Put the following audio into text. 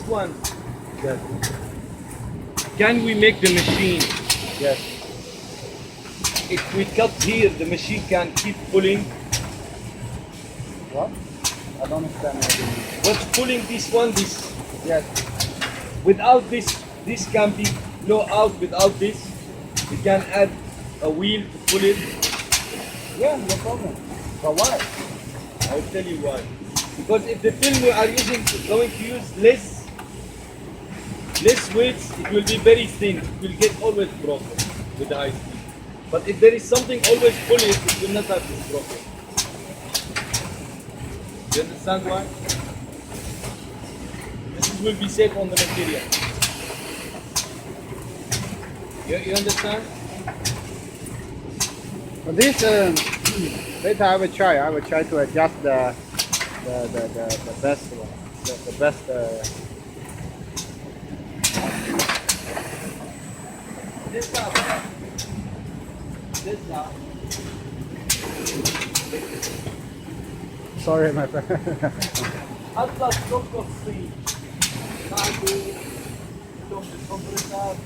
one. Yes. Can we make the machine? Yes. If we cut here, the machine can keep pulling. What? I don't understand what you mean. What's pulling this one? This. Yes. Without this can be blow out. Without this, we can add a wheel to pull it. Yeah, no problem. But why? I will tell you why. Because if the film we are going to use less weights, it will be very thin. It will get always broken with the high speed. But if there is something always pulling it will not have this problem. You understand why? This will be safe on the material. You understand? But this, later I will try. I will try to adjust the best one. The best. This up. This up. Sorry, my friend. أطلع الصبح الصين. بعده تم الكمبريسات